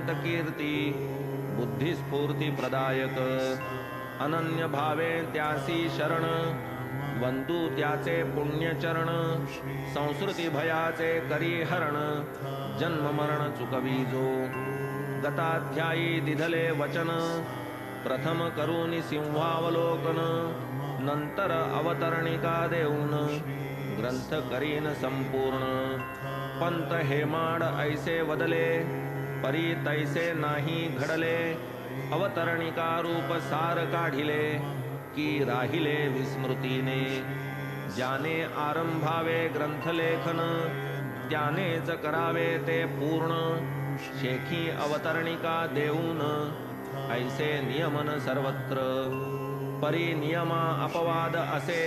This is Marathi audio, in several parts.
अनंत कीर्ती बुद्धिस्फूर्ती प्रदायक अनन्य भावे त्यासी शरण वंदू त्याचे पुण्यचरण संस्कृती भयाचे करी हरण जन्म मरण चुकवीजो गताध्यायी दिधले वचन प्रथम करूनी सिंहावलोकन नंतर अवतरणिका देऊन ग्रंथ करीन संपूर्ण पंत हेमाड ऐसे वदले परी तैसे नाही घडले अवतरणिका रूप सार काढिले की राहिले विस्मृतीने ज्याने आरंभावे ग्रंथलेखन त्यानेच करावे ते पूर्ण शेखी अवतरणिका देऊन ऐसे नियमन सर्वत्र परी नियमा अपवाद असे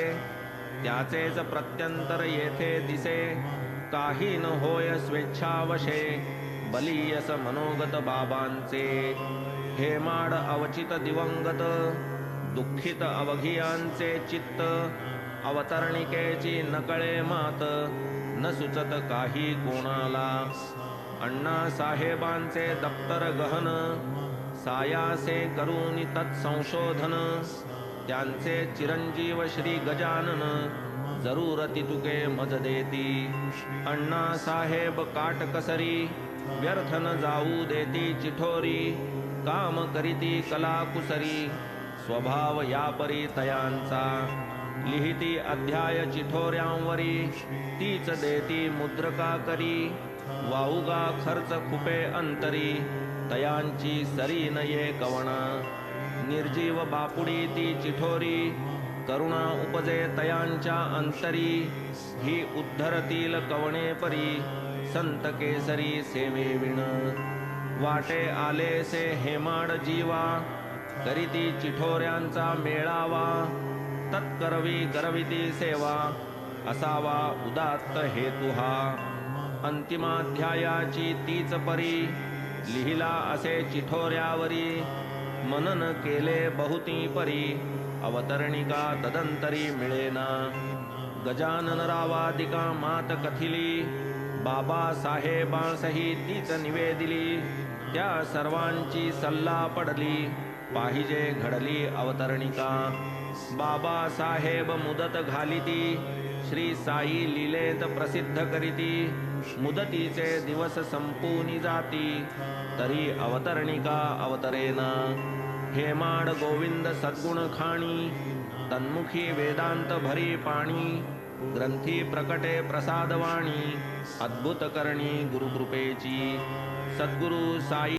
त्याचेच प्रत्यंतर येथे दिसे काही न होय स्वेच्छावशे बलीयस मनोगत बाबांचे हेमाड अवचित दिवंगत दुःखित अवघियांचे चित्त अवतरणिकेची नकळे मात न सुचत काही कोणाला अण्णा साहेबांचे दप्तर गहन सायासे करून तत्संशोधन त्यांचे चिरंजीव श्री गजानन जरूरती तुके मज देती अण्णा साहेब काटकसरी व्यर्थ न जाऊ देती चिठोरी काम करीती कलाकुसरी स्वभाव यापरी तयांचा लिहिती अध्याय चिठोऱ्यांवरी तीच देती मुद्रका करी वाऊगा खर्च खुपे अंतरी तयांची सरी न ये कवणा निर्जीव बापुडी ती चिठोरी करुणा उपजे तयांच्या अंतरी ही उद्धरतील कवणे परी संत केसरी सेवे विण वाटे आले से हेमाड जीवा करीती चिठोऱ्यांचा मेळावा तत्करवी करविती सेवा असावा उदात्त हेतु हा अंतिमाध्यायाची तीच परी लिहिला असे चिठोऱ्यावरी मनन केले बहुती परी अवतरणिका तदंतरी मिळेना गजानन रावादिका मात कथिली बाबा साहेबांसही तीच निवेदिली त्या सर्वांची सल्ला पडली पाहिजे घडली अवतरणिका बाबा साहेब मुदत घालिती श्री साई लीलेत प्रसिद्ध करीती मुदतीचे दिवस संपूनी जाती तरी अवतरणिका अवतरेना हेमाड गोविंद सद्गुण खाणी तन्मुखी वेदांत भरी पाणी ग्रंथी प्रकटे प्रसादवाणी अद्भुत करणी गुरुकृपेची सद्गुरु साई